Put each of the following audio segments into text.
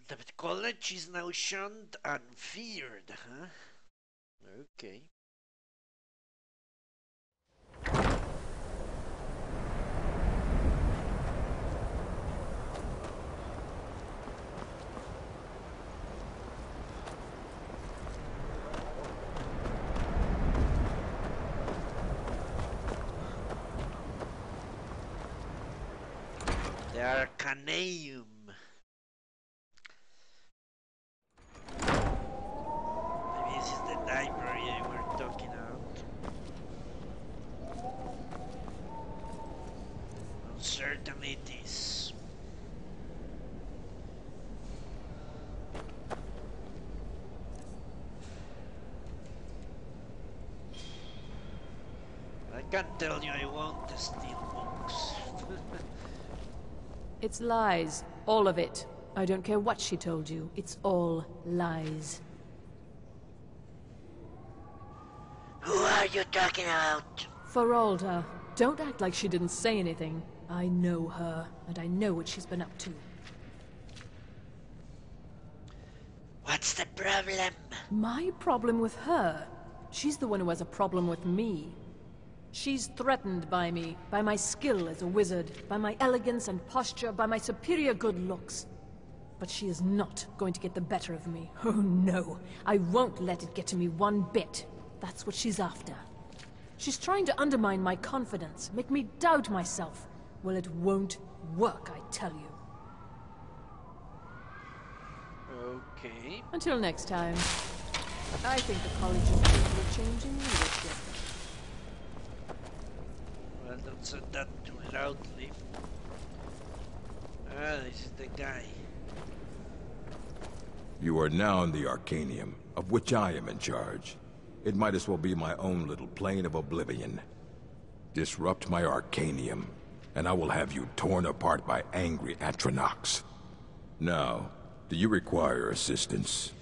The college is now shunned and feared, huh? Okay. The Arcaneum. Maybe this is the library I were talking about. Certainly it is. I can't tell you I want to steal books. It's lies. All of it. I don't care what she told you. It's all lies. Who are you talking about? Feralda, don't act like she didn't say anything. I know her, and I know what she's been up to. What's the problem? My problem with her? She's the one who has a problem with me. She's threatened by me, by my skill as a wizard, by my elegance and posture, by my superior good looks. But she is not going to get the better of me. Oh no, I won't let it get to me one bit. That's what she's after. She's trying to undermine my confidence, make me doubt myself. Well, it won't work, I tell you. Okay. Until next time. I think the college is due for a change in leadership. Well, don't say that too loudly. Ah, this is the guy. You are now in the Arcanium, of which I am in charge. It might as well be my own little plane of oblivion. Disrupt my Arcanium, and I will have you torn apart by angry Atronachs. Now, do you require assistance?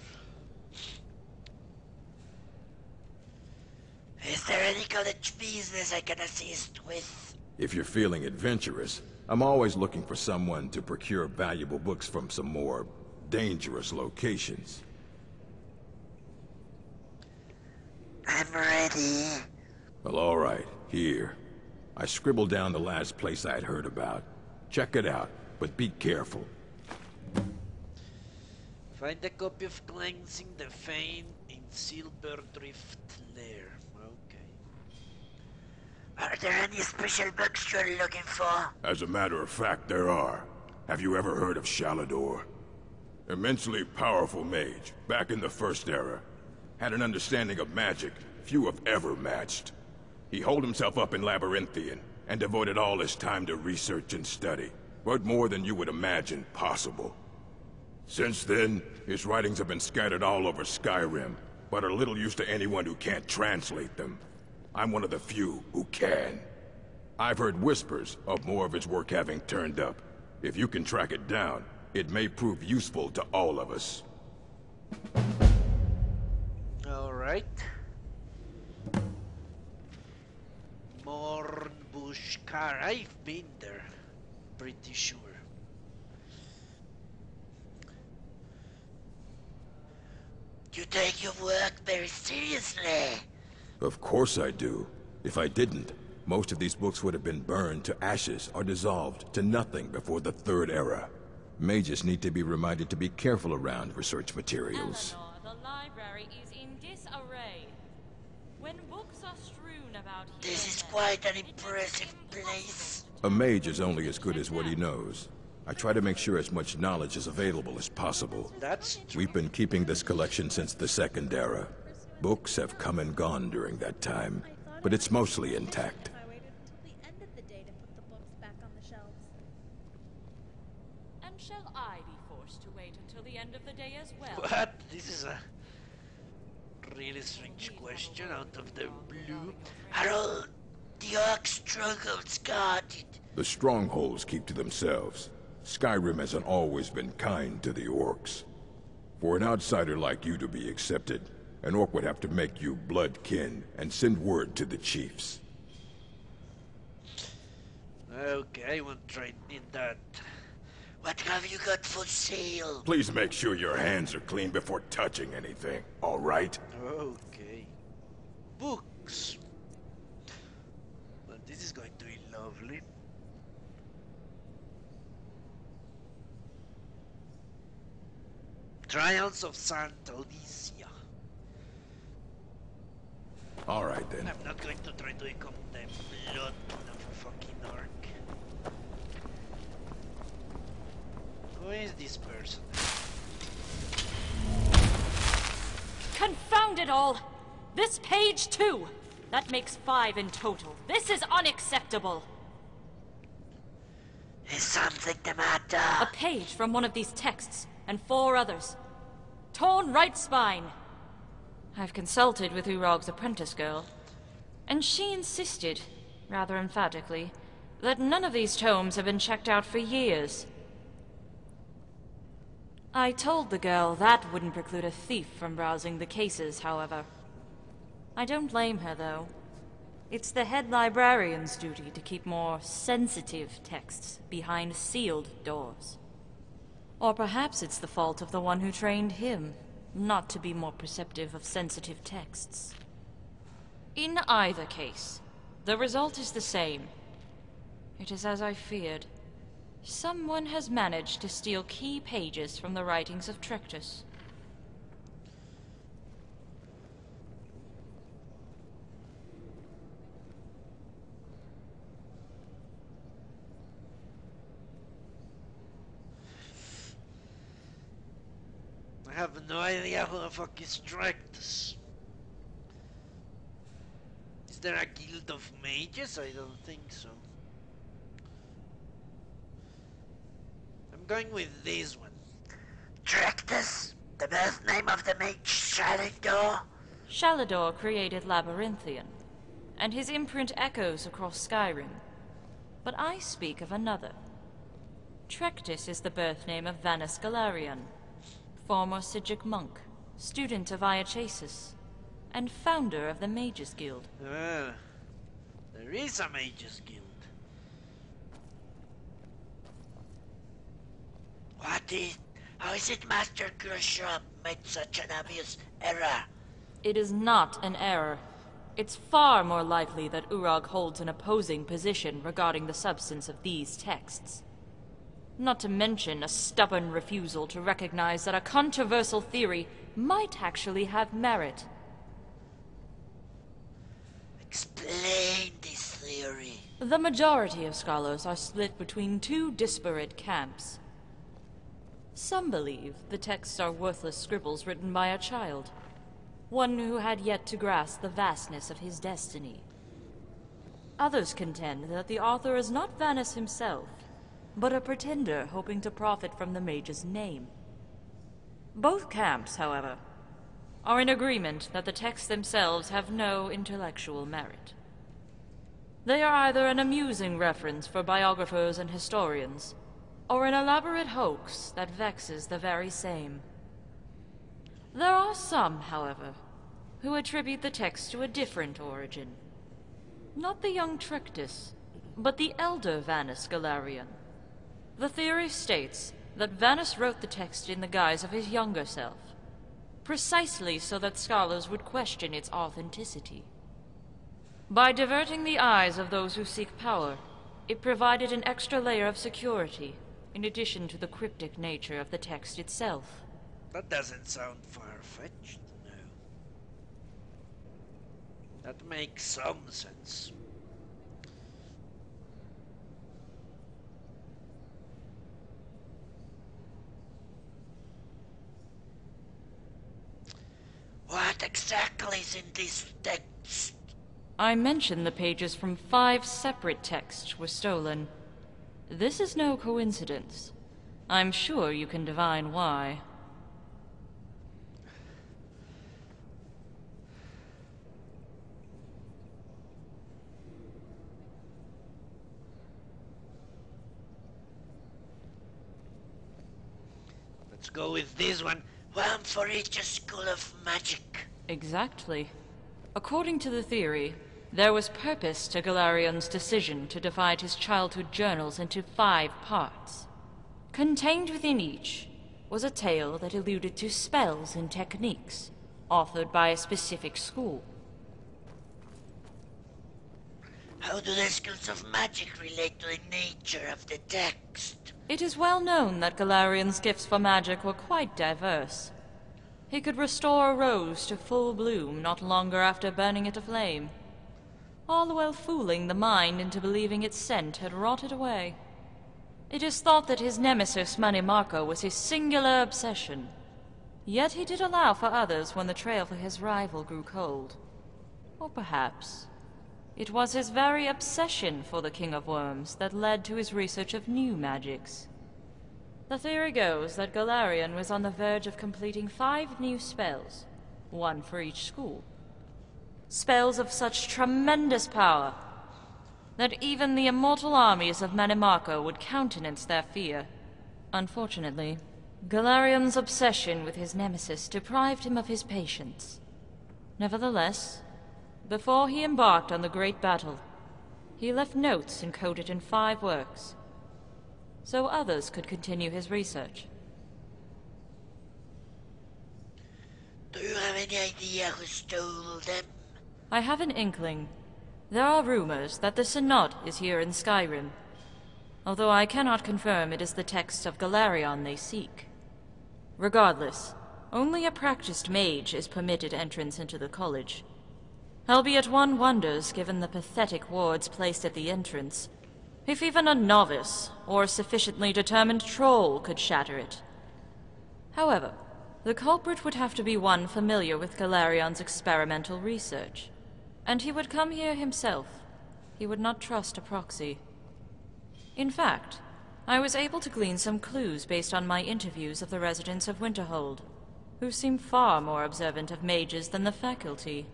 Is there any college business I can assist with? If you're feeling adventurous, I'm always looking for someone to procure valuable books from some more dangerous locations. I'm ready. Well, all right, here. I scribbled down the last place I had heard about. Check it out, but be careful. Find a copy of Cleansing the Fane in Silverdrift Lair. Okay. Are there any special books you're looking for? As a matter of fact, there are. Have you ever heard of Shalador? Immensely powerful mage, back in the First Era. Had an understanding of magic few have ever matched. He holed himself up in Labyrinthian, and devoted all his time to research and study. But more than you would imagine possible. Since then, his writings have been scattered all over Skyrim, but are little use to anyone who can't translate them. I'm one of the few who can. I've heard whispers of more of his work having turned up. If you can track it down, it may prove useful to all of us. Alright. Mornbushkar. I've been there. Pretty sure. You take your work very seriously. Of course I do. If I didn't, most of these books would have been burned to ashes or dissolved to nothing before the Third Era. Mages need to be reminded to be careful around research materials. Eleanor, the library is in disarray. When books are strewn about here, This is quite an impressive place. A mage is only as good as what he knows. I try to make sure as much knowledge is available as possible. That's true. We've been keeping this collection since the Second Era. Books have come and gone during that time, but it's mostly intact. I waited until the end of the day to put the books back on the shelves. And shall I be forced to wait until the end of the day as well? What? This is a really strange question out of the blue. Harold, the orc struggles guarded. The strongholds keep to themselves. Skyrim hasn't always been kind to the orcs. For an outsider like you to be accepted, an orc would have to make you blood kin and send word to the chiefs. Okay, I won't try in that. What have you got for sale? Please make sure your hands are clean before touching anything, all right? Okay. Books. Well, this is going to be lovely. Trials of Santa Alicia. All right, then. I'm not going to try to become the blood of a fucking orc. Who is this person? Confound it all! This page too! That makes 5 in total. This is unacceptable! Is something the matter? A page from one of these texts, and 4 others. Torn right spine. I've consulted with Urog's apprentice girl, and she insisted, rather emphatically, that none of these tomes have been checked out for years. I told the girl that wouldn't preclude a thief from browsing the cases, however. I don't blame her, though. It's the head librarian's duty to keep more sensitive texts behind sealed doors. Or perhaps it's the fault of the one who trained him, not to be more perceptive of sensitive texts. In either case, the result is the same. It is as I feared. Someone has managed to steal key pages from the writings of Trectus. I have no idea who the fuck is Trectus. Is there a guild of mages? I don't think so. I'm going with this one. Trectus? The birth name of the mage Shalidor? Shalidor created Labyrinthian, and his imprint echoes across Skyrim. But I speak of another. Trectus is the birth name of Vanus Galarian, former Sigic monk, student of Iachasis, and founder of the Mages Guild. Ah, there is a Mages Guild. How is it Master Grisham made such an obvious error? It is not an error. It's far more likely that Urog holds an opposing position regarding the substance of these texts. Not to mention a stubborn refusal to recognize that a controversial theory might actually have merit. Explain this theory. The majority of scholars are split between 2 disparate camps. Some believe the texts are worthless scribbles written by a child, one who had yet to grasp the vastness of his destiny. Others contend that the author is not Vanus himself, but a pretender hoping to profit from the mage's name. Both camps, however, are in agreement that the texts themselves have no intellectual merit. They are either an amusing reference for biographers and historians, or an elaborate hoax that vexes the very same. There are some, however, who attribute the text to a different origin. Not the young Trectus, but the elder Vanus Galarian. The theory states that Vanus wrote the text in the guise of his younger self, precisely so that scholars would question its authenticity. By diverting the eyes of those who seek power, it provided an extra layer of security, in addition to the cryptic nature of the text itself. That doesn't sound far-fetched, no. That makes some sense. What exactly is in this text? I mentioned the pages from 5 separate texts were stolen. This is no coincidence. I'm sure you can divine why. Let's go with this one. One for each school of magic. Exactly. According to the theory, there was purpose to Galarian's decision to divide his childhood journals into 5 parts. Contained within each was a tale that alluded to spells and techniques authored by a specific school. How do the skills of magic relate to the nature of the text? It is well known that Galarian's gifts for magic were quite diverse. He could restore a rose to full bloom not longer after burning it aflame, all the while fooling the mind into believing its scent had rotted away. It is thought that his nemesis Manimarco was his singular obsession, yet he did allow for others when the trail for his rival grew cold. Or perhaps it was his very obsession for the King of Worms that led to his research of new magics. The theory goes that Galarian was on the verge of completing 5 new spells, one for each school. Spells of such tremendous power that even the immortal armies of Manimarco would countenance their fear. Unfortunately, Galarian's obsession with his nemesis deprived him of his patience. Nevertheless, before he embarked on the great battle, he left notes encoded in 5 works, so others could continue his research. Do you have any idea who stole them? I have an inkling. There are rumors that the Synod is here in Skyrim, although I cannot confirm it is the text of Galarion they seek. Regardless, only a practiced mage is permitted entrance into the college. Albeit one wonders, given the pathetic wards placed at the entrance, if even a novice or a sufficiently determined troll could shatter it. However, the culprit would have to be one familiar with Galarion's experimental research, and he would come here himself. He would not trust a proxy. In fact, I was able to glean some clues based on my interviews of the residents of Winterhold, who seem far more observant of mages than the faculty.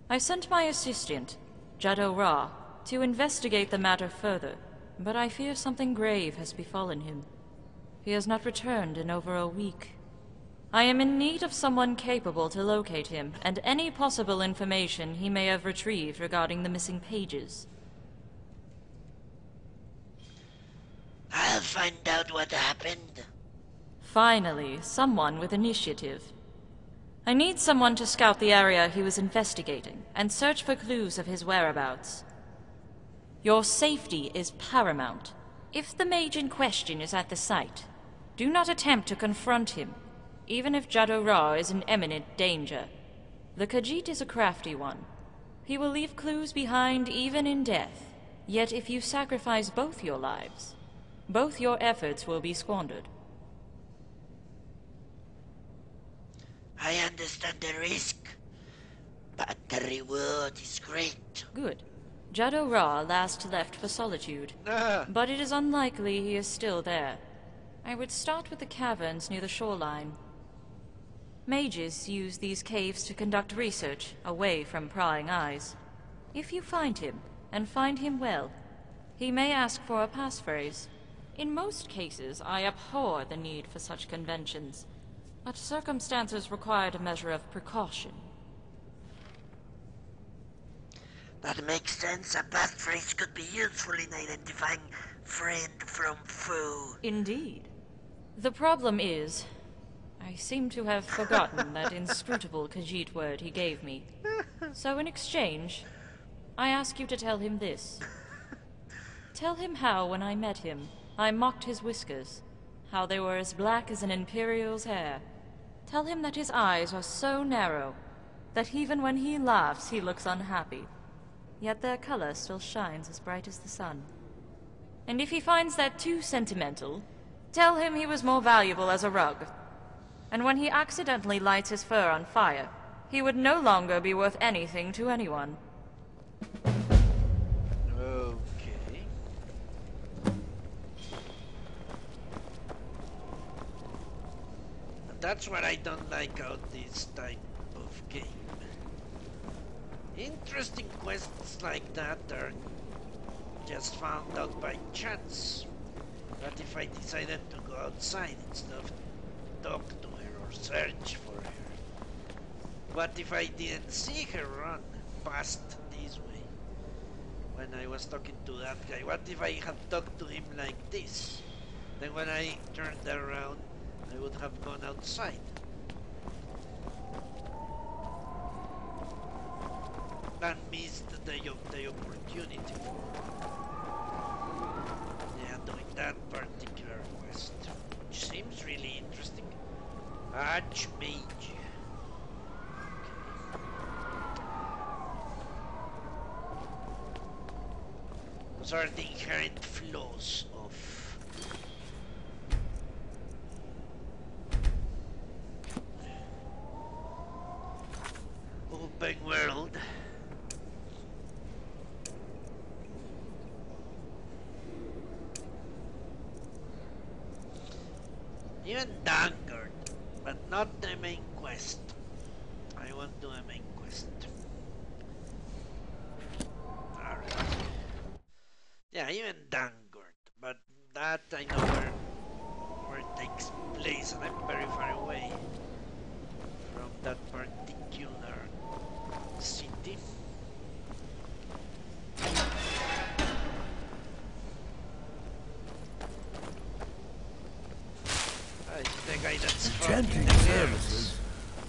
I sent my assistant, Jado Ra, to investigate the matter further, but I fear something grave has befallen him. He has not returned in over a week. I am in need of someone capable to locate him, and any possible information he may have retrieved regarding the missing pages. I'll find out what happened. Finally, someone with initiative. I need someone to scout the area he was investigating, and search for clues of his whereabouts. Your safety is paramount. If the mage in question is at the site, do not attempt to confront him, even if Jado Ra is in imminent danger. The Khajiit is a crafty one. He will leave clues behind even in death. Yet if you sacrifice both your lives, both your efforts will be squandered. I understand the risk, but the reward is great. Good. Jado Ra last left for Solitude, but it is unlikely he is still there. I would start with the caverns near the shoreline. Mages use these caves to conduct research away from prying eyes. If you find him, and find him well, he may ask for a passphrase. In most cases, I abhor the need for such conventions, but circumstances required a measure of precaution. That makes sense. A passphrase could be useful in identifying friend from foe. Indeed. The problem is, I seem to have forgotten that inscrutable Khajiit word he gave me. So in exchange, I ask you to tell him this. Tell him how, when I met him, I mocked his whiskers, how they were as black as an Imperial's hair. Tell him that his eyes are so narrow that even when he laughs he looks unhappy, yet their color still shines as bright as the sun. And if he finds that too sentimental, tell him he was more valuable as a rug, and when he accidentally lights his fur on fire, he would no longer be worth anything to anyone. Okay. That's what I don't like about this type of game. Interesting quests like that are just found out by chance. What if I decided to go outside instead of talk to her or search for her? What if I didn't see her run past this way when I was talking to that guy? What if I had talked to him like this? Then when I turned around, I would have gone outside. And missed the opportunity. Yeah, doing that particular quest, which seems really interesting. Archmage. Those are the inherent flaws of open world. Even Dangered, but not the main quest. I want to do a main quest. Alright. Yeah, even Dangered, but that I know where it takes place, and I'm very far away from that particular city. The guy that's Enchanting services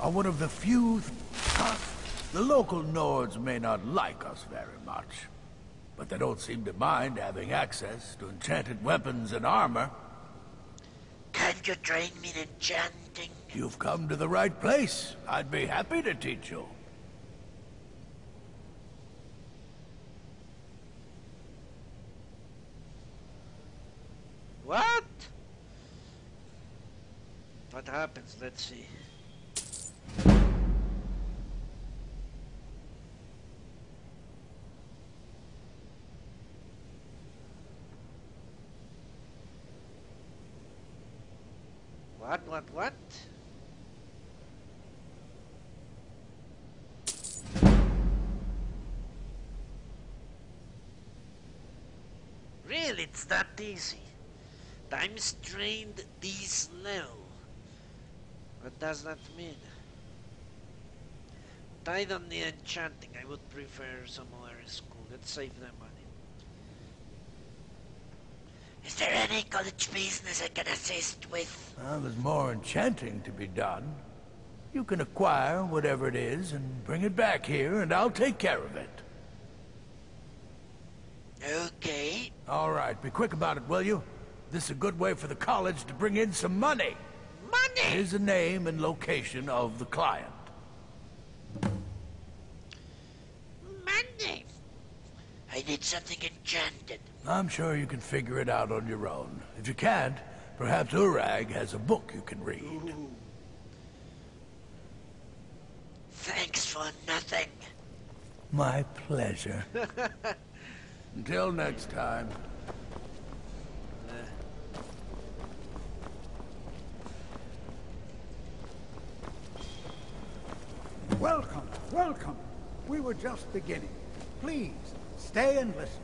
are one of the few... The local Nords may not like us very much, but they don't seem to mind having access to enchanted weapons and armor. Can you train me in enchanting? You've come to the right place. I'd be happy to teach you. What? What happens? Let's see. What? Really, it's that easy. Time strained this level. What does that mean? I don't need enchanting. I would prefer some other school. Let's save the money. Is there any college business I can assist with? Well, there's more enchanting to be done. You can acquire whatever it is and bring it back here, and I'll take care of it. Okay. All right, be quick about it, will you? This is a good way for the college to bring in some money. Money! Here's the name and location of the client. Money! I need something enchanted. I'm sure you can figure it out on your own. If you can't, perhaps Urag has a book you can read. Ooh. Thanks for nothing. My pleasure. Until next time. Welcome, welcome. We were just beginning. Please, stay and listen.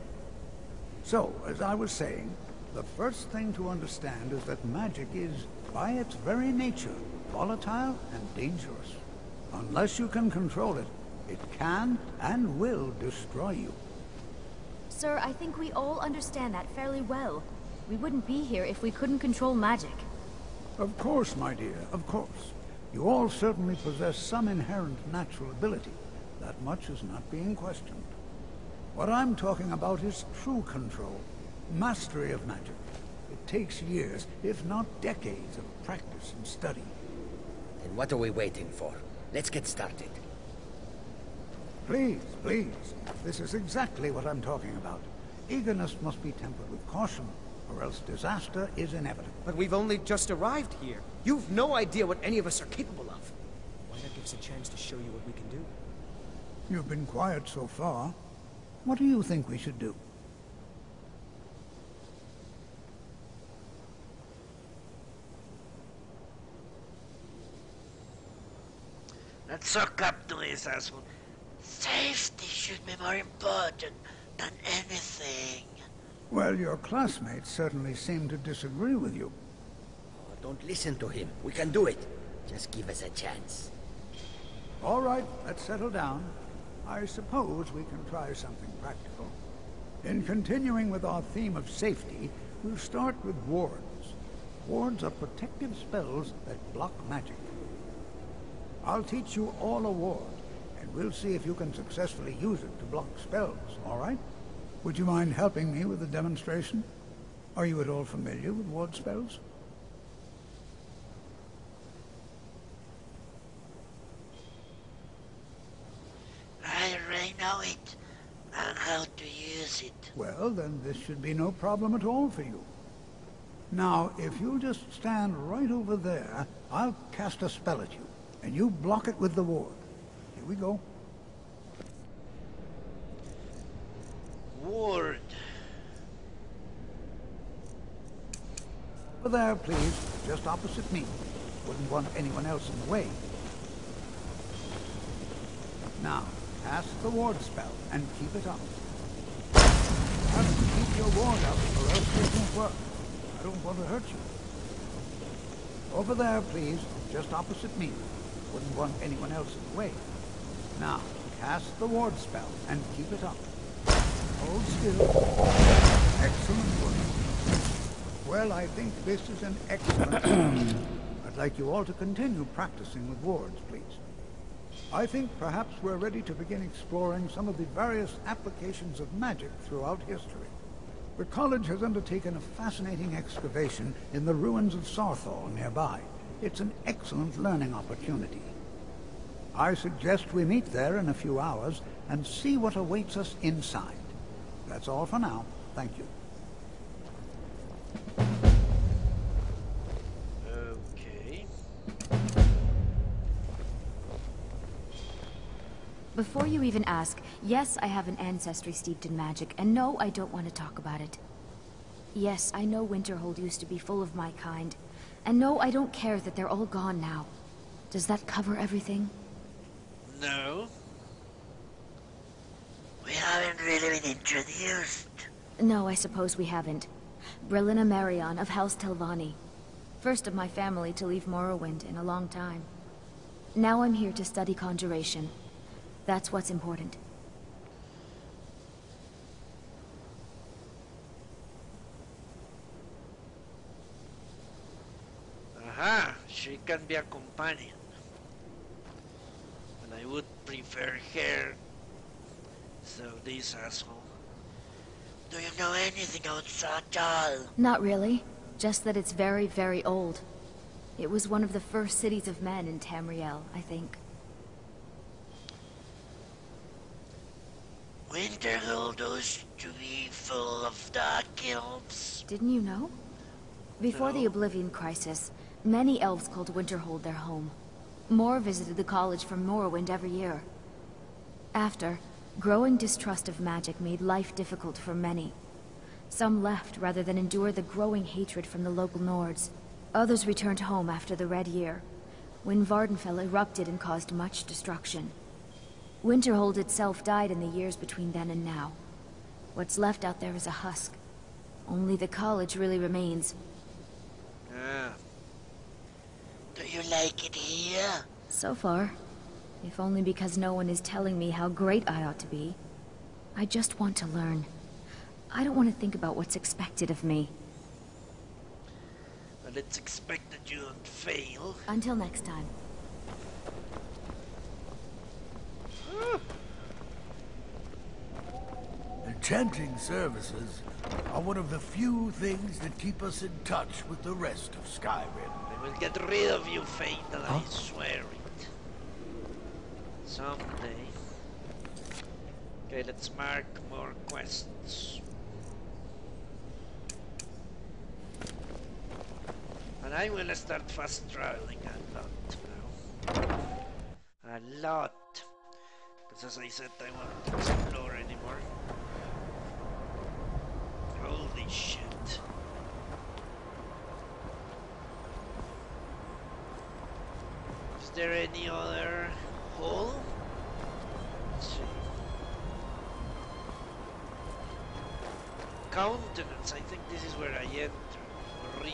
So, as I was saying, the first thing to understand is that magic is, by its very nature, volatile and dangerous. Unless you can control it, it can and will destroy you. Sir, I think we all understand that fairly well. We wouldn't be here if we couldn't control magic. Of course, my dear, of course. You all certainly possess some inherent natural ability. That much is not being questioned. What I'm talking about is true control, mastery of magic. It takes years, if not decades, of practice and study. Then what are we waiting for? Let's get started. Please, please. This is exactly what I'm talking about. Eagerness must be tempered with caution, or else disaster is inevitable. But we've only just arrived here. You've no idea what any of us are capable of. Why not give us a chance to show you what we can do? You've been quiet so far. What do you think we should do? Let's suck up to this asshole. Safety should be more important than anything. Well, your classmates certainly seem to disagree with you. Oh, don't listen to him. We can do it. Just give us a chance. All right, let's settle down. I suppose we can try something practical. In continuing with our theme of safety, we'll start with wards. Wards are protective spells that block magic. I'll teach you all a ward, and we'll see if you can successfully use it to block spells, all right? Would you mind helping me with the demonstration? Are you at all familiar with ward spells? I already know it, and how to use it. Well, then this should be no problem at all for you. Now, if you'll just stand right over there, I'll cast a spell at you, and you block it with the ward. Here we go. Ward. Over there, please, just opposite me. Wouldn't want anyone else in the way. Now, cast the ward spell, and keep it up. You have to keep your ward up, or else it won't work. I don't want to hurt you. Over there, please, just opposite me. Wouldn't want anyone else in the way. Now, cast the ward spell, and keep it up. Hold still. Excellent work. Well, I think this is an excellent start. I'd like you all to continue practicing with wards, please. I think perhaps we're ready to begin exploring some of the various applications of magic throughout history. The college has undertaken a fascinating excavation in the ruins of Sarthal nearby. It's an excellent learning opportunity. I suggest we meet there in a few hours and see what awaits us inside. That's all for now. Thank you. Okay. Before you even ask, yes, I have an ancestry steeped in magic, and no, I don't want to talk about it. Yes, I know Winterhold used to be full of my kind, and no, I don't care that they're all gone now. Does that cover everything? No. We haven't really been introduced. No, I suppose we haven't. Brillina Marion of House Telvanni. First of my family to leave Morrowind in a long time. Now I'm here to study conjuration. That's what's important. Aha! She can be a companion. And I would prefer her. So this asshole. Do you know anything about Sarthal? Not really. Just that it's very, very old. It was one of the first cities of men in Tamriel, I think. Winterhold used to be full of dark elves. Didn't you know? Before No. the Oblivion Crisis, many elves called Winterhold their home. More visited the college from Morrowind every year. After, growing distrust of magic made life difficult for many. Some left rather than endure the growing hatred from the local Nords. Others returned home after the Red Year, when Vardenfell erupted and caused much destruction. Winterhold itself died in the years between then and now. What's left out there is a husk. Only the college really remains. Ah. Do you like it here? So far. If only because no one is telling me how great I ought to be. I just want to learn. I don't want to think about what's expected of me. Well, it's expected you don't fail. Until next time. Enchanting services are one of the few things that keep us in touch with the rest of Skyrim. I will get rid of you, Fatal, I swear it. Someday. Okay, let's mark more quests. And I will start fast traveling a lot now. A lot. Because as I said, I want to explore anymore. Holy shit. Is there any other hole? Let's see. Countenance, I think this is where I entered originally.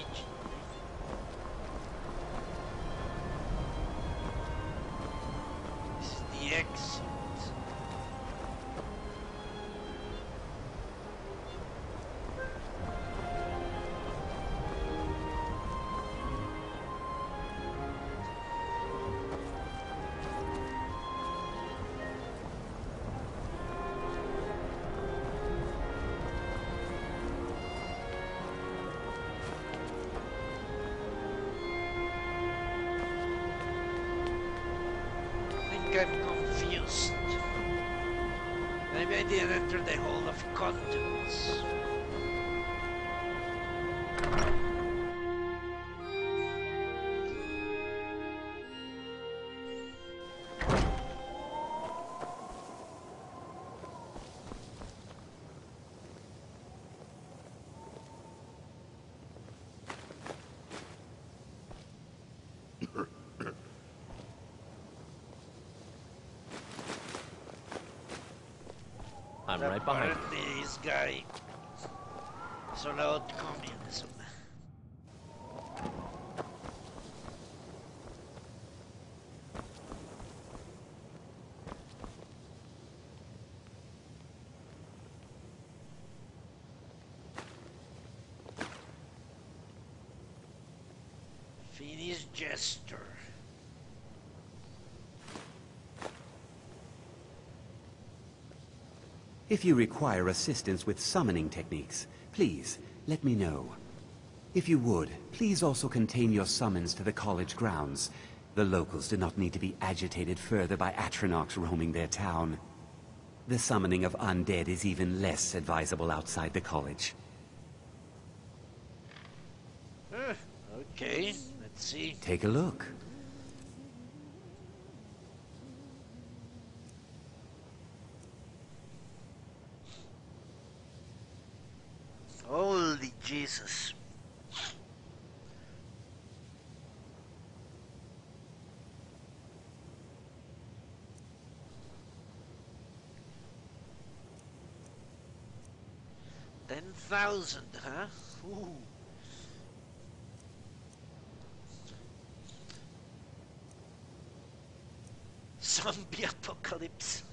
This is the exit. I'm confused. Maybe I didn't enter the Hall of Contents. I'm right behind you. Apparently this guy is allowed communism. Finish Jester. If you require assistance with summoning techniques, please, let me know. If you would, please also contain your summons to the college grounds. The locals do not need to be agitated further by Atronachs roaming their town. The summoning of undead is even less advisable outside the college. Okay, let's see. Take a look. Holy Jesus. $10,000, huh? Ooh. Zombie apocalypse.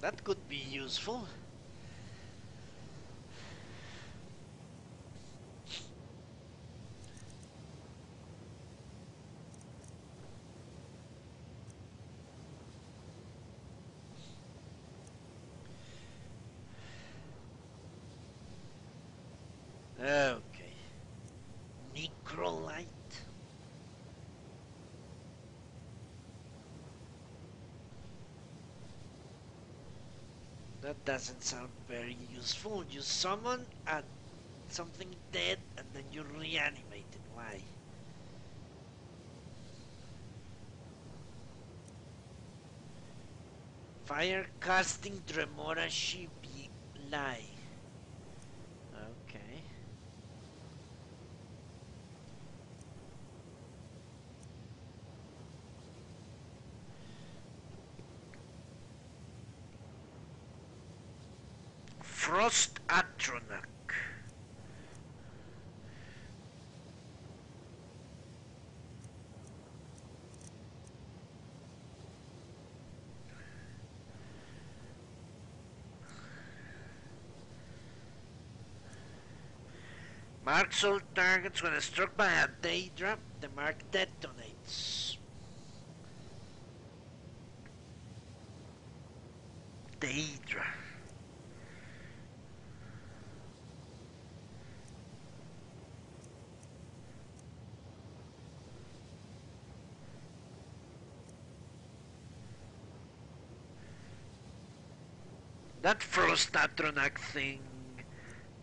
That could be useful. Okay. Necrolite. That doesn't sound very useful. You summon something dead and then you reanimate it. Why? Fire casting Dremora Shibi Lie. Okay. Frost Atronach. Marks all targets when struck by a Daedra, the mark detonates. Daedra. That Frost Atronach thing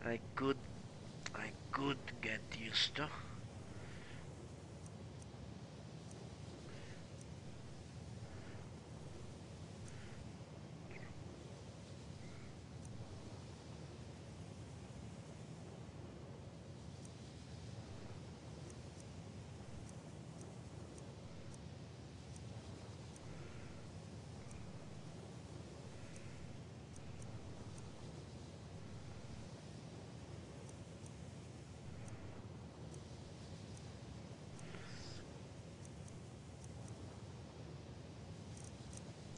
I could get used to.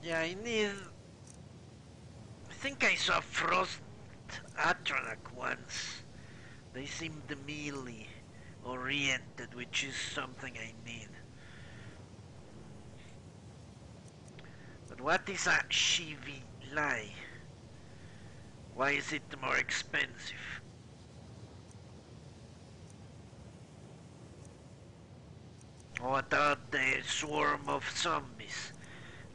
Yeah, I think I saw Frost Atronach once. They seemed melee oriented, which is something I need. But But what is a Shivi Lai? Why is it more expensive? What about the swarm of zombies?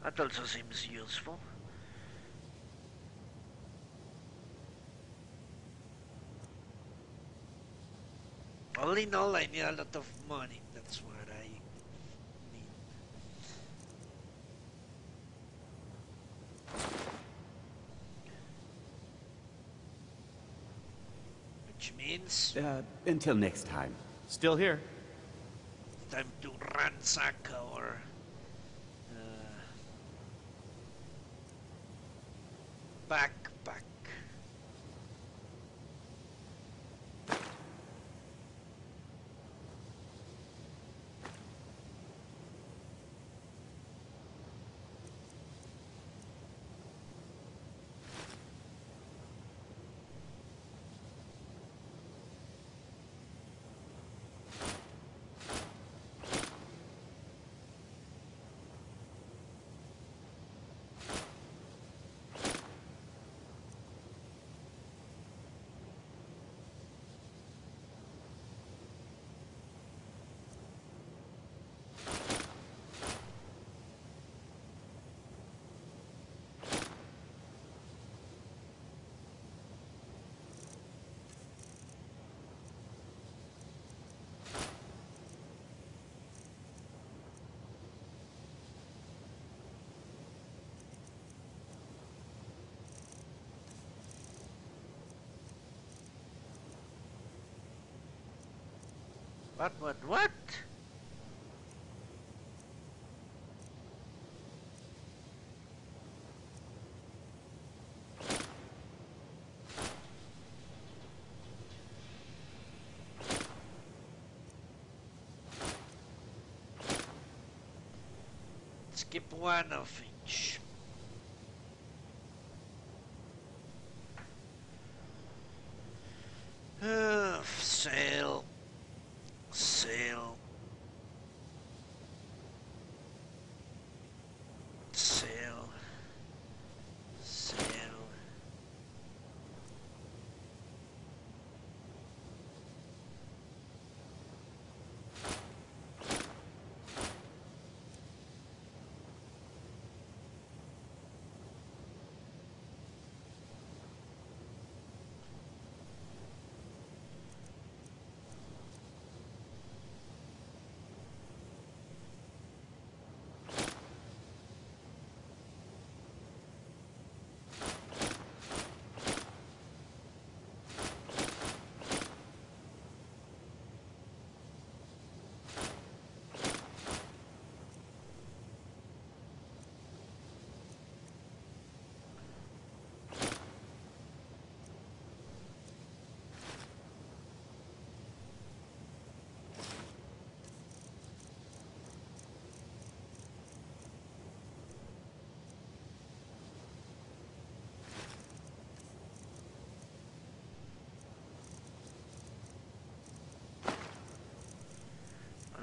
That also seems useful. All in all, I need a lot of money. That's what I need. Which means... until next time. Still here. time to ransack our... backpack. What? Skip one of each. Sail. Sail. Sail. Sail.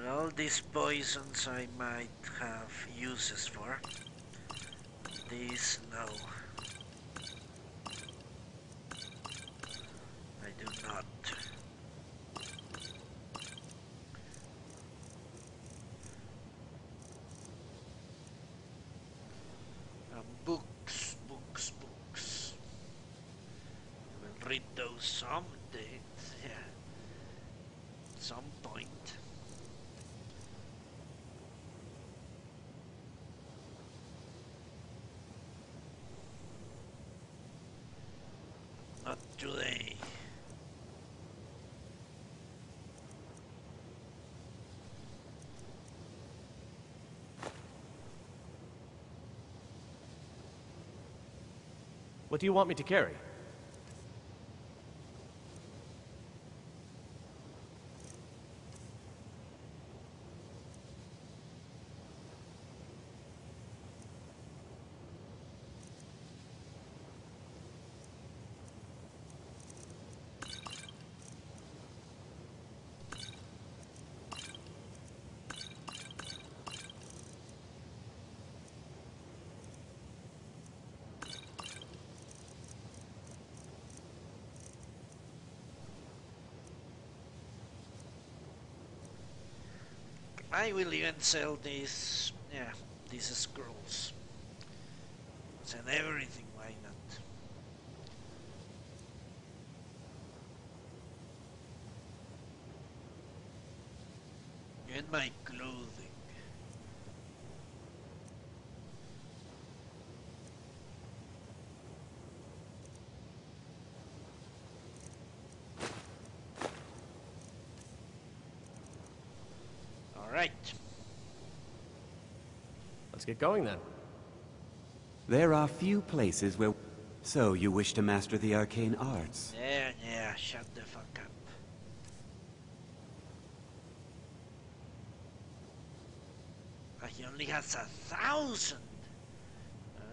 All these poisons I might have uses for. These, no. I do not. Books. We'll read those someday. Yeah. At some point. Not today. What do you want me to carry? I will even sell these, yeah, these scrolls. Sell everything, why not? Get my clothing. Alright. Let's get going then. There are few places where... So, you wish to master the arcane arts? Yeah, shut the fuck up. He only has 1,000.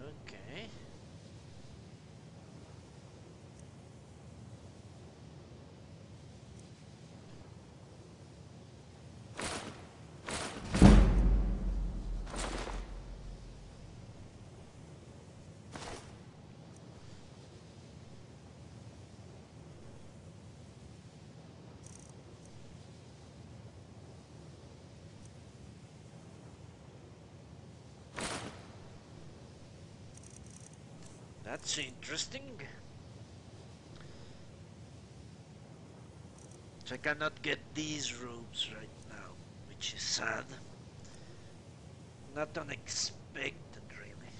Okay. That's interesting. So I cannot get these robes right now, which is sad. Not unexpected, really.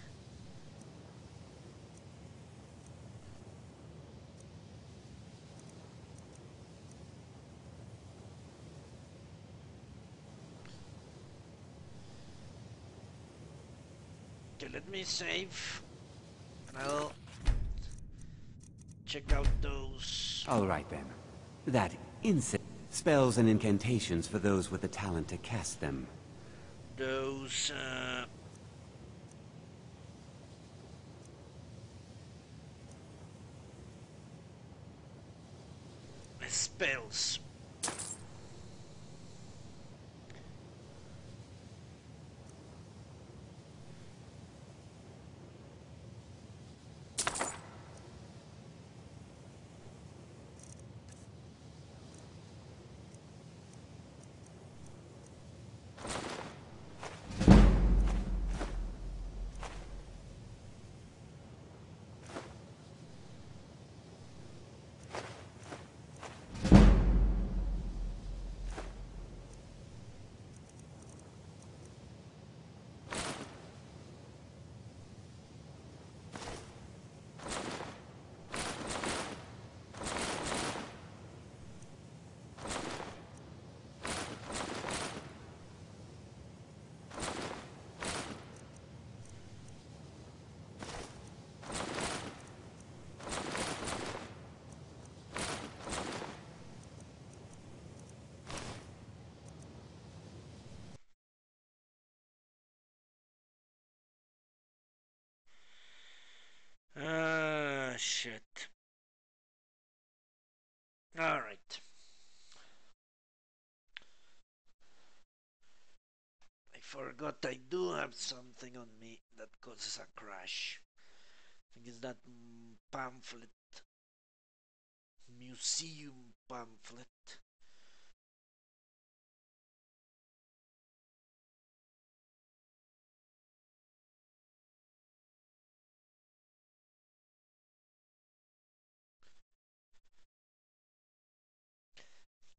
Okay, let me save. I'll check out those. Alright then. That insect spells and incantations for those with the talent to cast them. Those, spells. Shit. Alright. I forgot I do have something on me that causes a crash. I think it's that pamphlet. Museum pamphlet.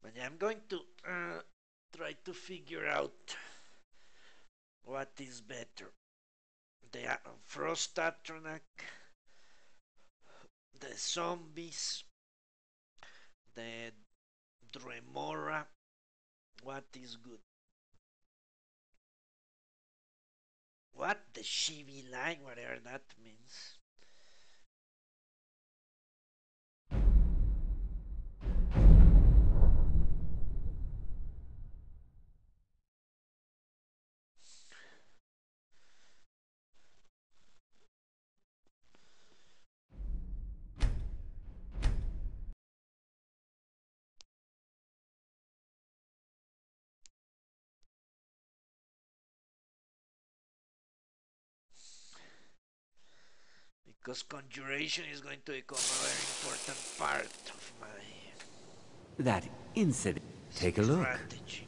But yeah, I'm going to try to figure out what is better. The Frost Atronach, the zombies, the Dremora. What is good? What the Shivi line, whatever that means. Because conjuration is going to become a very important part of my That incident. Take a look. strategy.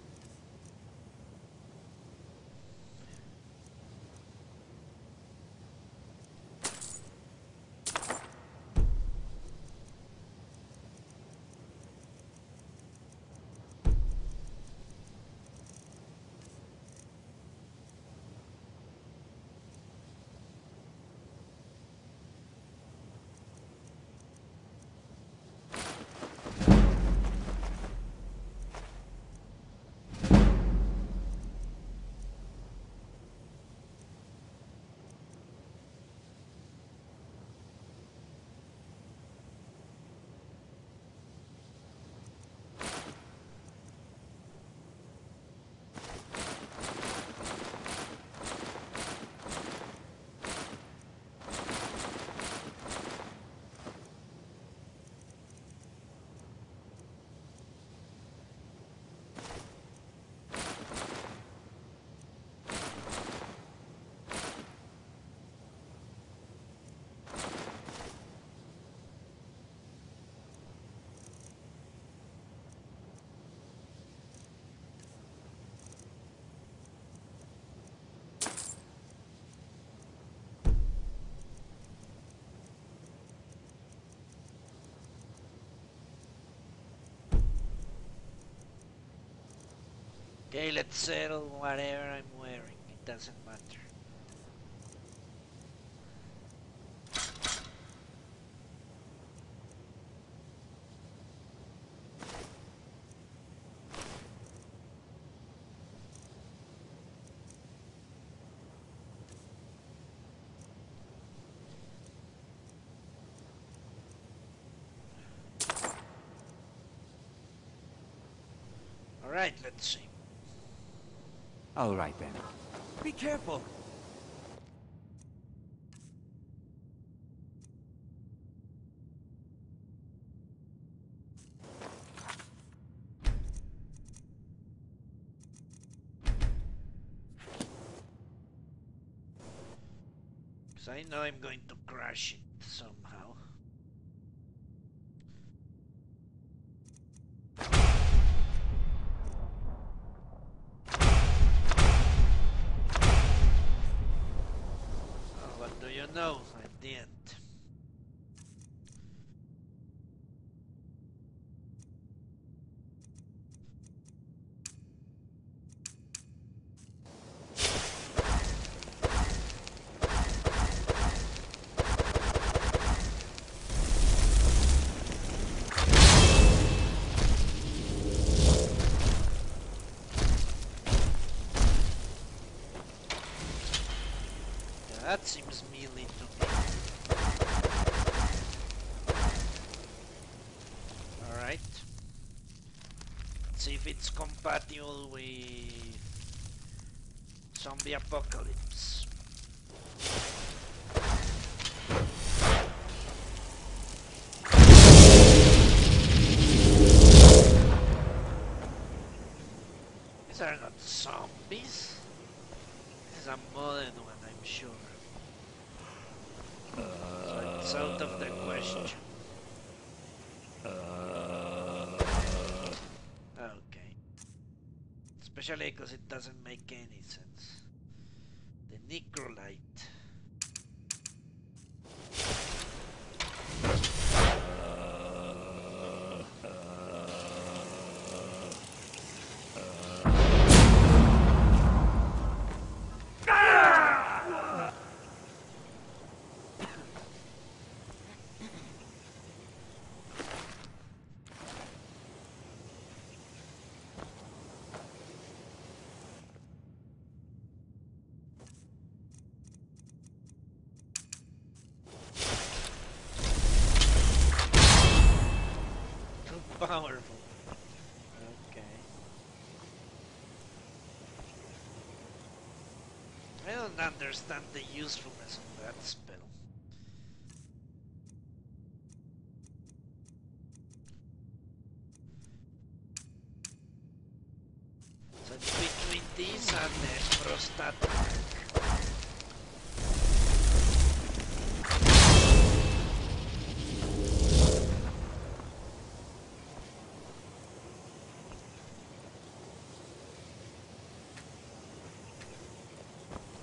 Okay, let's settle whatever I'm wearing. It doesn't matter. Alright, let's see. All right then. Be careful! Because I know I'm going to crash it somehow. Oh, what do you know? I didn't. That seems melee to me. Alright. Let's see if it's compatible with zombie apocalypse. These are not zombies. This is a modern one, I'm sure. So it's out of the question. Okay. Especially because it doesn't make any sense. The Necrolite. Powerful. Okay. I don't understand the usefulness of that spell. So it's between this and the frost attack.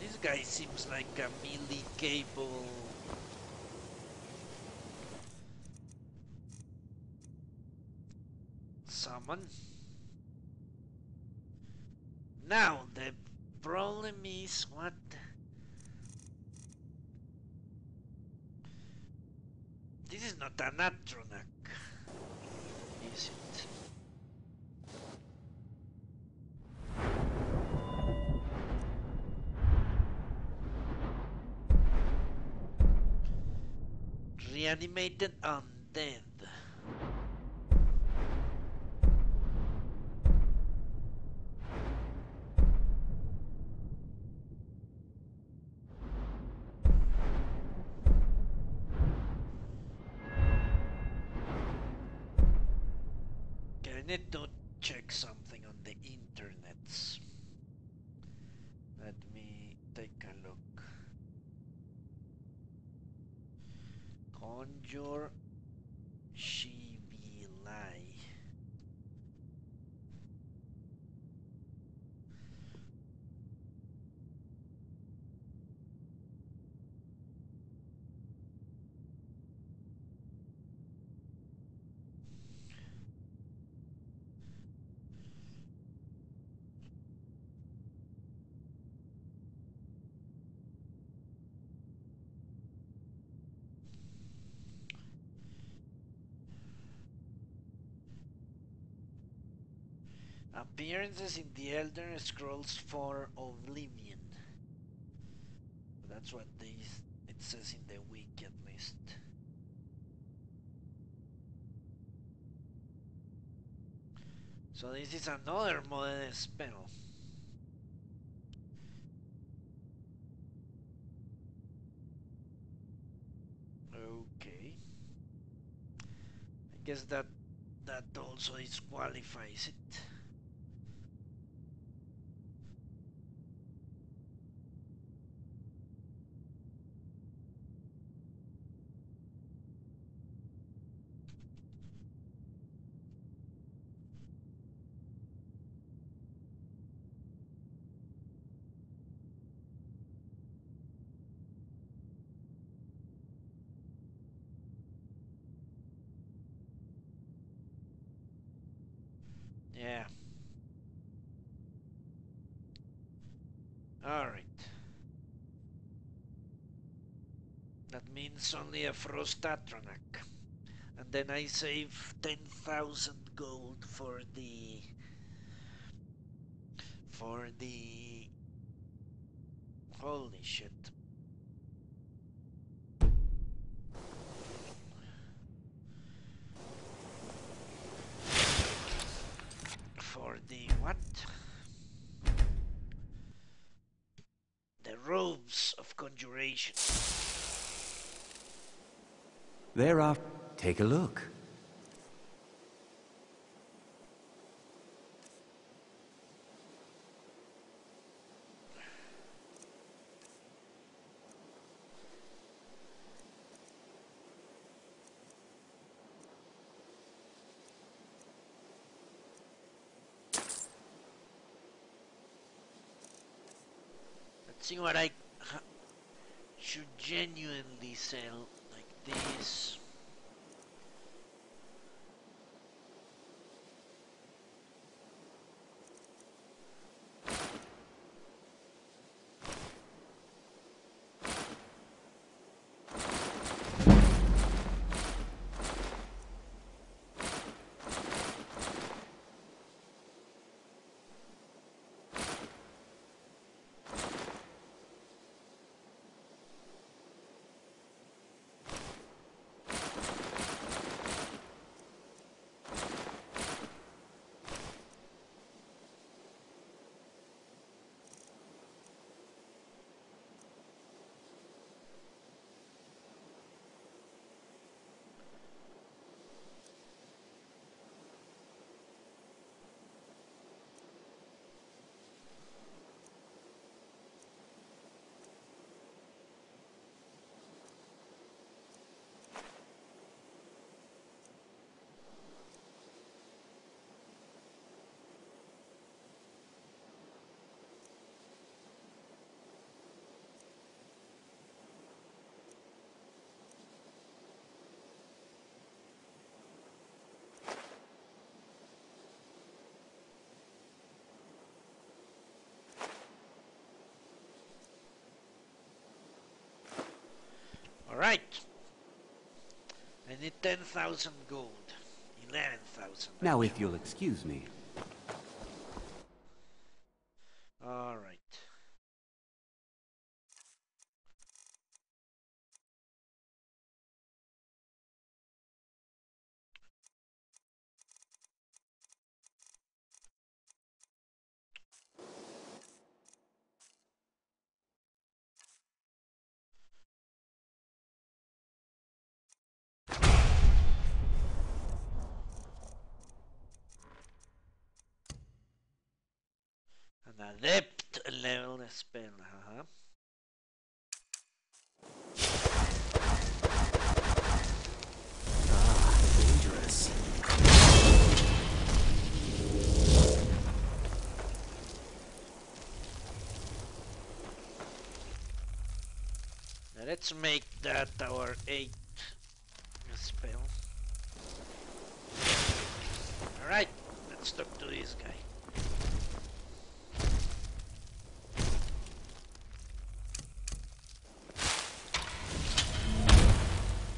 This guy seems like a melee capable summon. Now the problem is what? This is not an Atronak, is it? Reanimated undead. Okay, I need to check something on the internets. Let me take a look. Conjure Shivilai. Appearances in the Elder Scrolls for Oblivion. That's what it says in the wiki at least. So this is another modern spell. Okay. I guess that also disqualifies it. Yeah. Alright. That means only a Frost Atronach. And then I save 10,000 gold for the holy shit. For the what? The robes of conjuration. There are... Take a look. Let's see what I should genuinely sell like this. Alright. I need 10,000 gold. 11,000. Now if you'll excuse me. Alright. An adept level spell, Dangerous. Now let's make that our 8th spell. Alright, let's talk to this guy.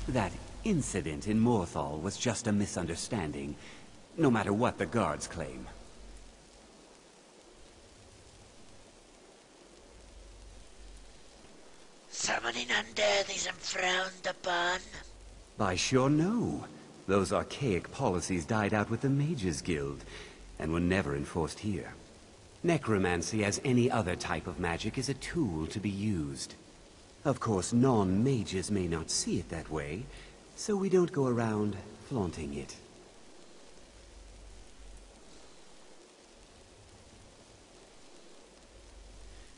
That incident in Morthal was just a misunderstanding, no matter what the guards claim. killing undead isn't frowned upon? Why, sure no. Those archaic policies died out with the Mages Guild, and were never enforced here. Necromancy, as any other type of magic, is a tool to be used. Of course, non-mages may not see it that way, so we don't go around flaunting it.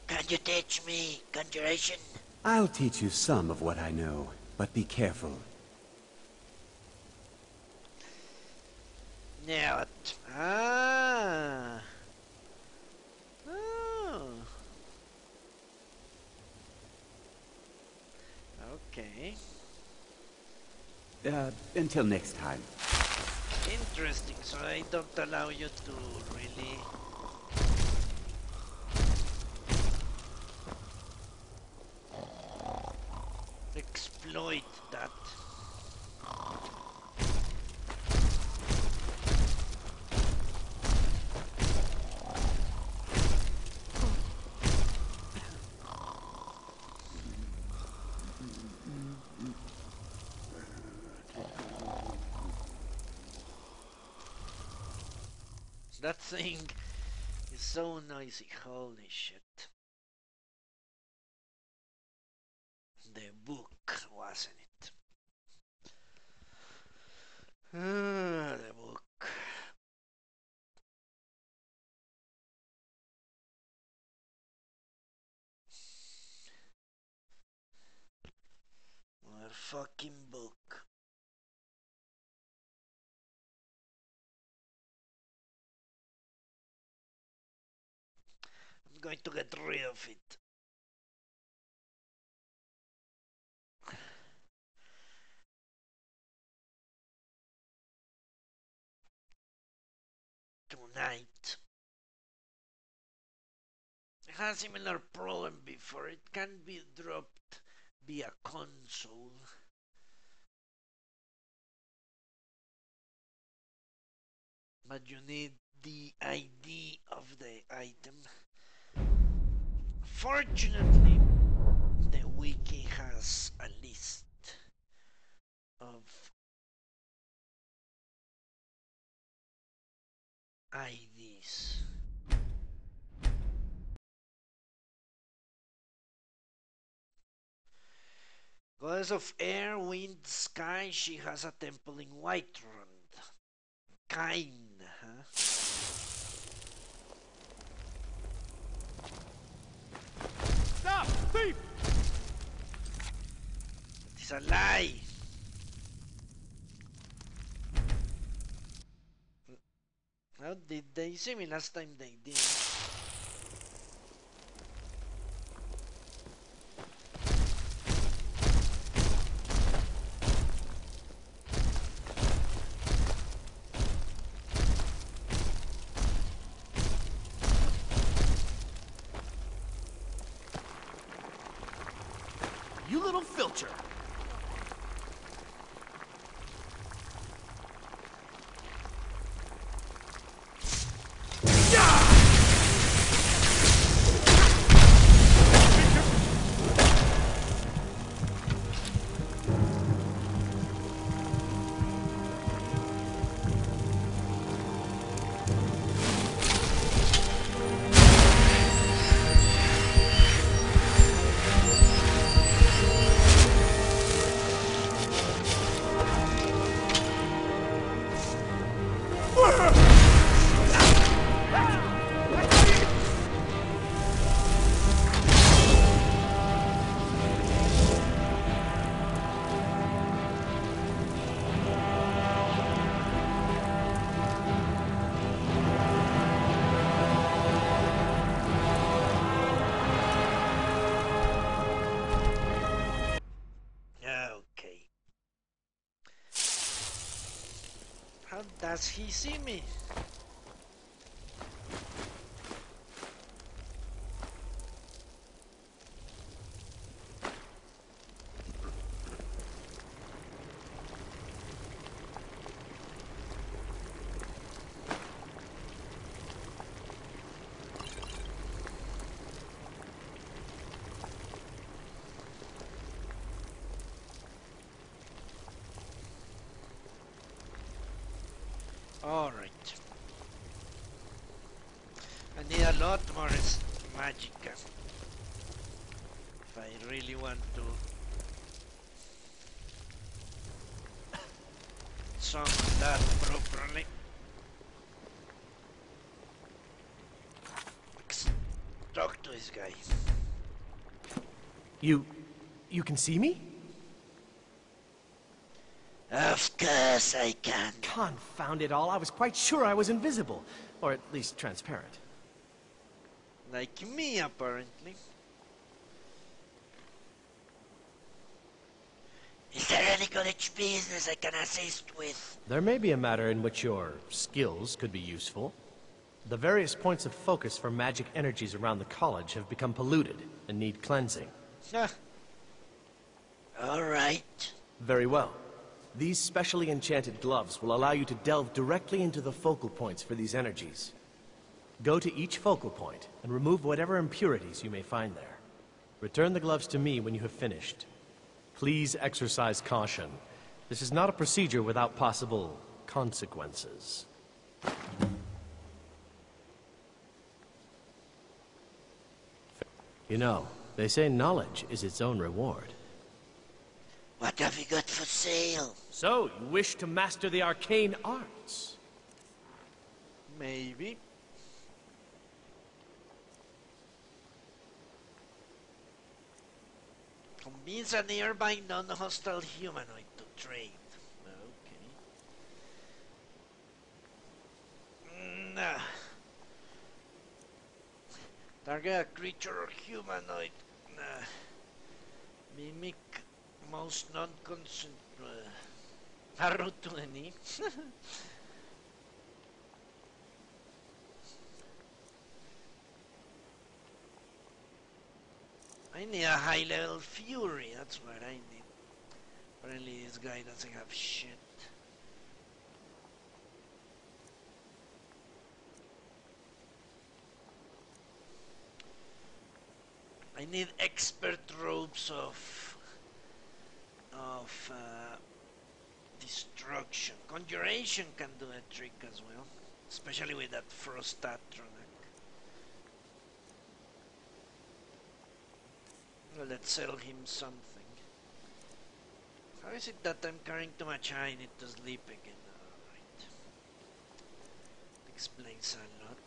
Can you teach me conjuration? I'll teach you some of what I know, but be careful. Now what? Ah. Oh. Okay. Until next time. Interesting, so I don't allow you to really exploit that. That thing is so noisy, holy shit. The book, wasn't it? The book. More fucking book. I'm going to get rid of it. Tonight. I had a similar problem before. It can be dropped via console. But you need the ID of the item. Fortunately, the wiki has a list of IDs. Goddess of air, wind, sky, she has a temple in Whiterun. Kind, huh? Stop! Thief! It's a lie! How did they see me last time? They did. You little filcher! Okay. How does he see me? Alright. I need a lot more magicka if I really want to summon that properly. Let's talk to this guy. You can see me? Of course I can. Confound it all, I was quite sure I was invisible. Or at least transparent. Like me, apparently. Is there any college business I can assist with? There may be a matter in which your skills could be useful. The various points of focus for magic energies around the college have become polluted and need cleansing. All right. Very well. These specially enchanted gloves will allow you to delve directly into the focal points for these energies. Go to each focal point and remove whatever impurities you may find there. Return the gloves to me when you have finished. Please exercise caution. This is not a procedure without possible consequences. You know, they say knowledge is its own reward. What have you got for sale? So, you wish to master the arcane arts? Maybe. Convince a nearby non-hostile humanoid to trade. Okay. Nah. Target a creature or humanoid. Nah. Mimic most non-consent. Arrow to the knee. I need a high-level fury, that's what I need. Apparently this guy doesn't have shit. I need expert robes of destruction. Conjuration can do a trick as well, especially with that frost atronach. Well, let's sell him something. How is it that I'm carrying too much I need to sleep again? Alright. Explains a lot.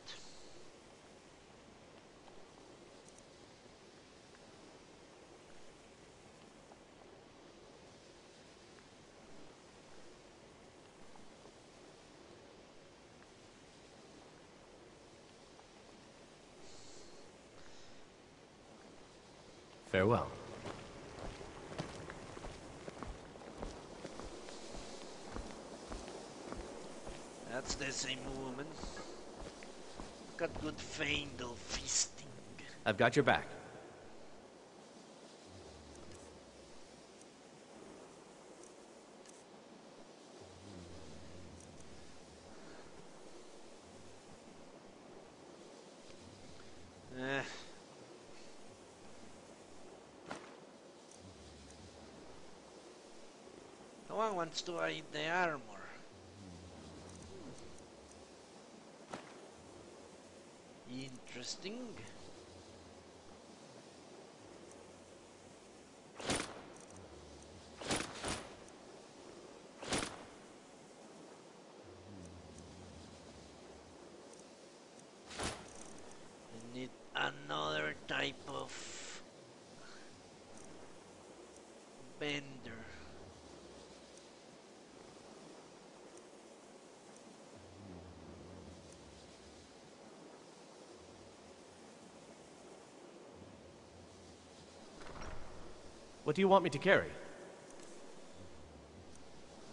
Farewell. That's the same woman. Got good feindal feasting. I've got your back. No one wants to hide the armor. Interesting. I need another type of bender. What do you want me to carry?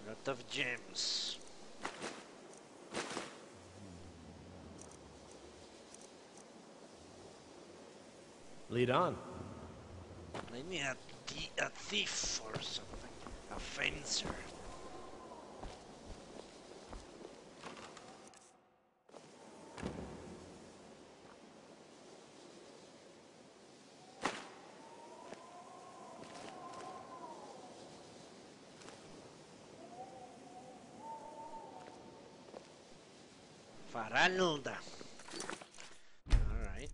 A lot of gems. Lead on. I need a thief or something. A fencer. Faralda. Alright.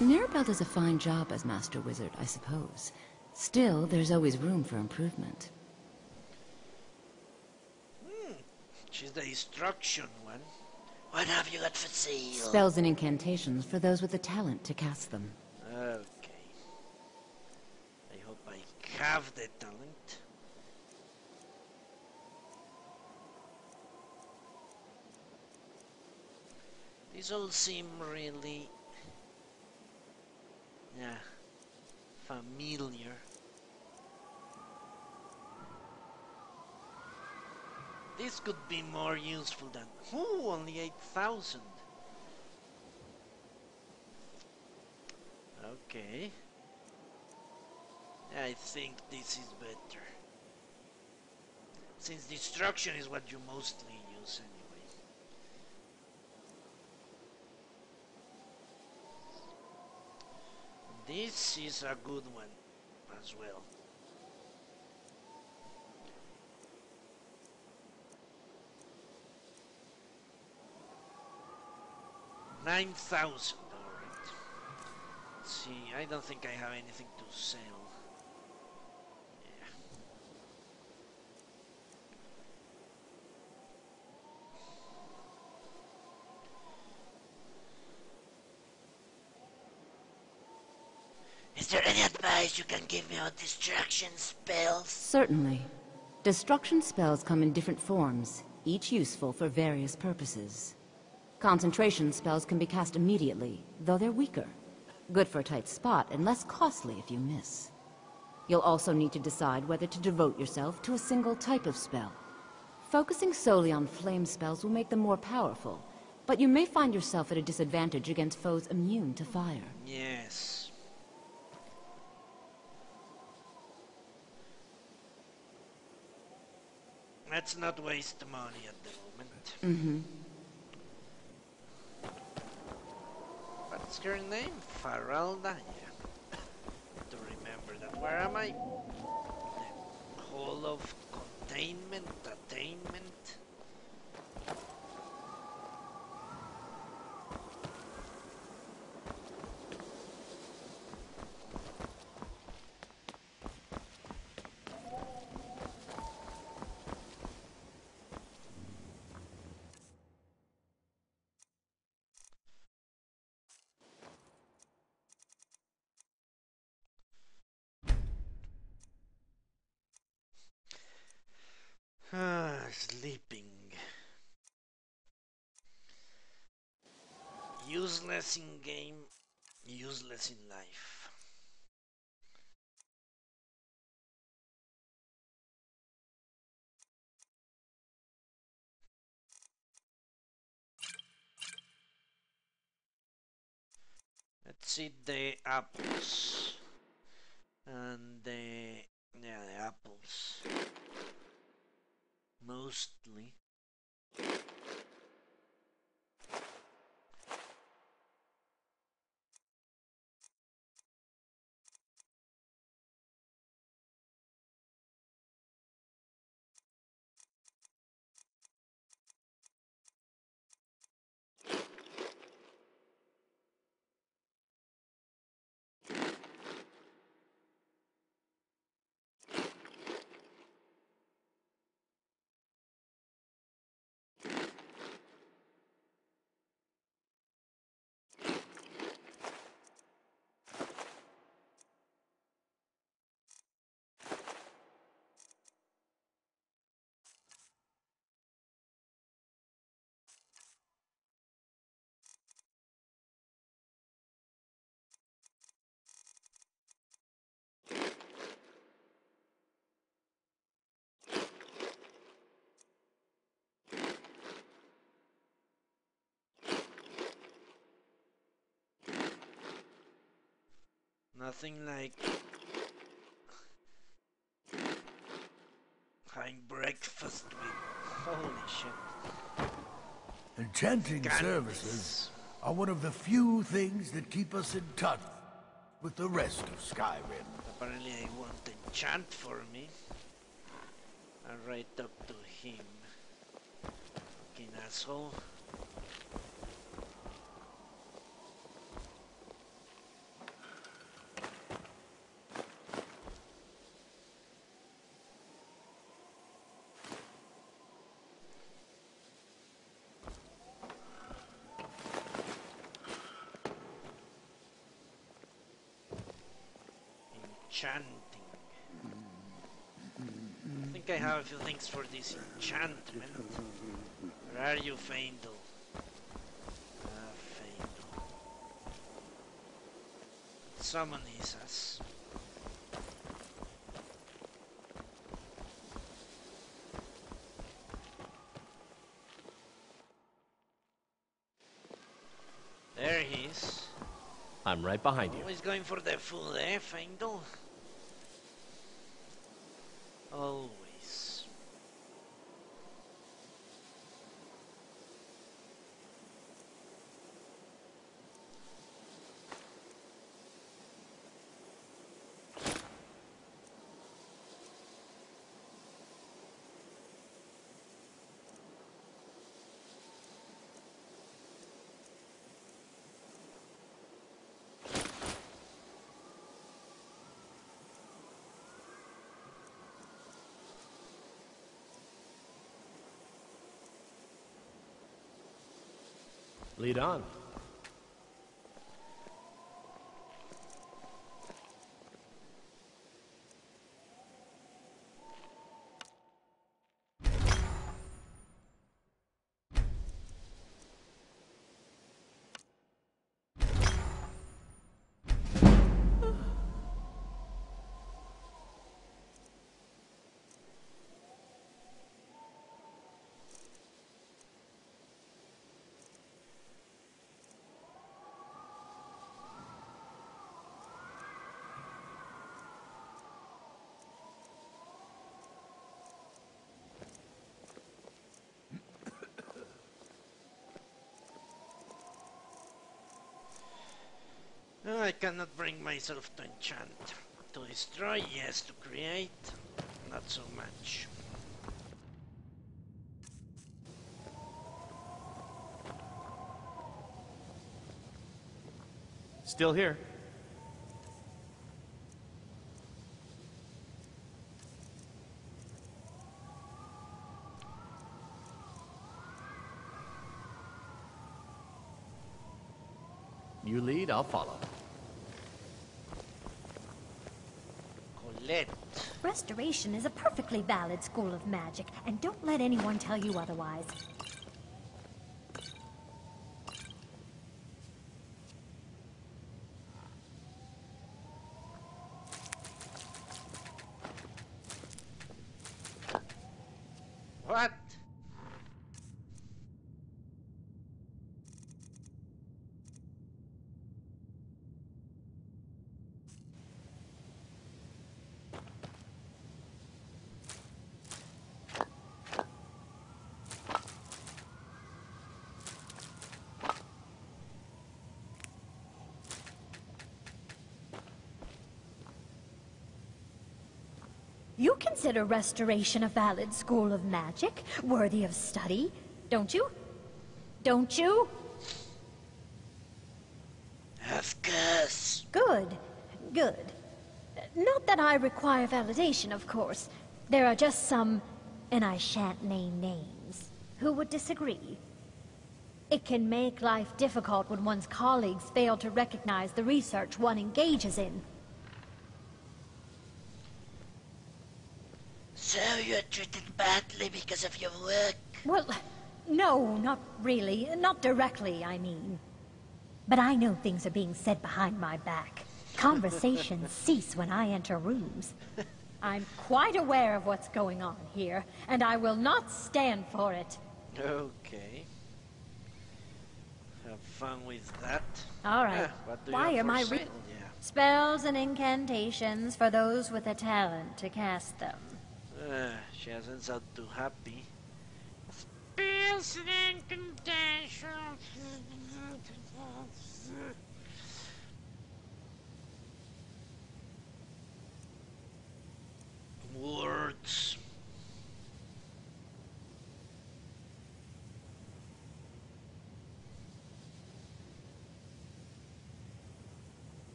Mirabelle does a fine job as Master Wizard, I suppose. Still, there's always room for improvement. She's the instruction one. What have you got for sale? Spells and incantations for those with the talent to cast them. Okay. I hope I have the talent. These all seem really... yeah, familiar. This could be more useful than... Ooh, only 8,000. Okay. I think this is better. Since destruction is what you mostly use anyway. This is a good one as well. $9,000, alright. Let's see, I don't think I have anything to sell. Yeah. Is there any advice you can give me on distraction spells? Certainly. Destruction spells come in different forms, each useful for various purposes. Concentration spells can be cast immediately, though they're weaker. Good for a tight spot and less costly if you miss. You'll also need to decide whether to devote yourself to a single type of spell. Focusing solely on flame spells will make them more powerful, but you may find yourself at a disadvantage against foes immune to fire. Yes. Let's not waste money at the moment. What's her name? Faralda? Yeah. To remember that. Where am I? The Hall of Containment, Attainment. Sleeping. Useless in game, useless in life. Let's see the apples. And the apples. Mostly. Nothing like having breakfast with... holy shit. Enchanting services are one of the few things that keep us in touch with the rest of Skyrim. Apparently I won't enchant for me. Right up to him. Fucking asshole. Enchanting. I think I have a few things for this enchantment. Where are you, Faendal? Faendal. Summon his ass. There he is. I'm right behind you. Always going for the food, eh, Faendal? Always. Lead on. I cannot bring myself to enchant. To destroy, yes. To create, not so much. Still here. You lead, I'll follow. Colette. Restoration is a perfectly valid school of magic, and don't let anyone tell you otherwise. What? You consider restoration a valid school of magic, worthy of study, don't you? Don't you? Of course. Good. Good. Not that I require validation, of course. There are just some, and I shan't name names, who would disagree. It can make life difficult when one's colleagues fail to recognize the research one engages in. So you're treated badly because of your work? Well, no, not really. Not directly, I mean. But I know things are being said behind my back. Conversations cease when I enter rooms. I'm quite aware of what's going on here, and I will not stand for it. Okay. Have fun with that. All right. What do Why you have am for I sale? Yeah. Spells and incantations for those with the talent to cast them. She doesn't sound too happy. Spells and incantations. Words.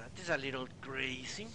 That is a little crazy.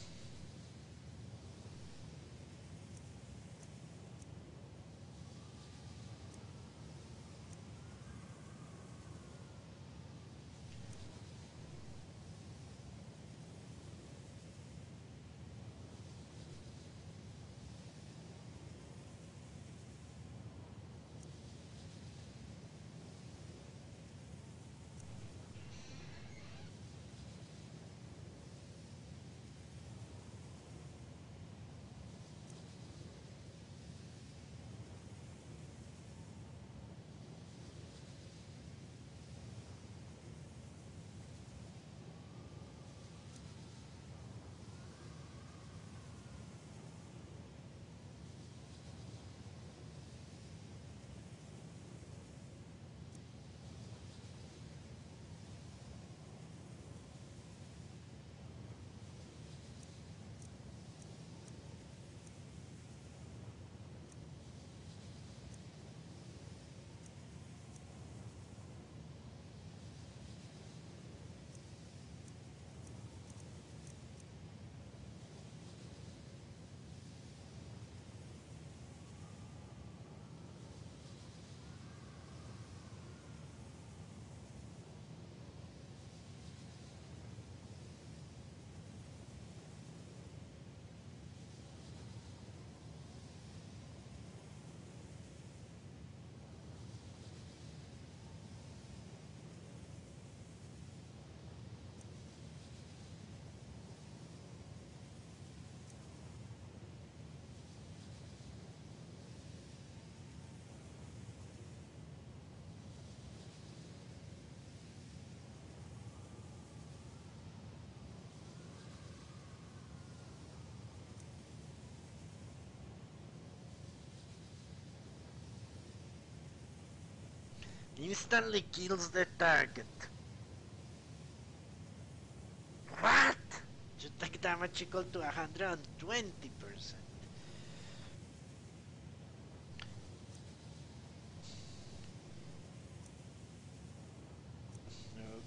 Instantly kills the target. What? Should take damage equal to 120%.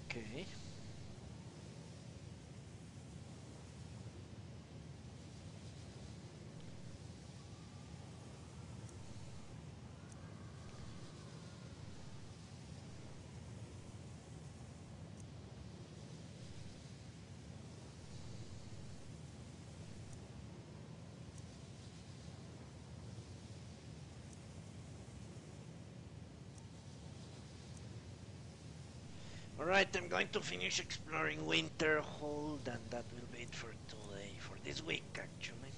Okay. Alright, I'm going to finish exploring Winterhold, and that will be it for today, for this week actually.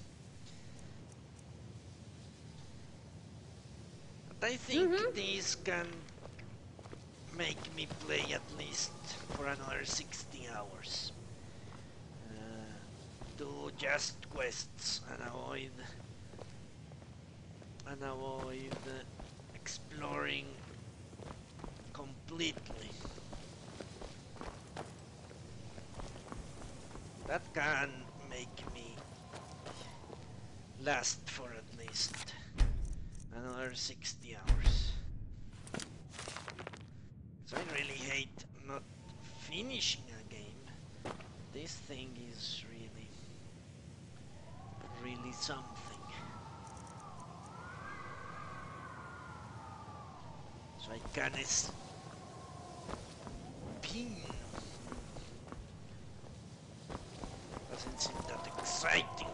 But I think this can make me play at least for another 60 hours. Do just quests and avoid exploring completely. That can make me last for at least another 60 hours. So I really hate not finishing a game. This thing is really something. So I can spin. Doesn't seem that exciting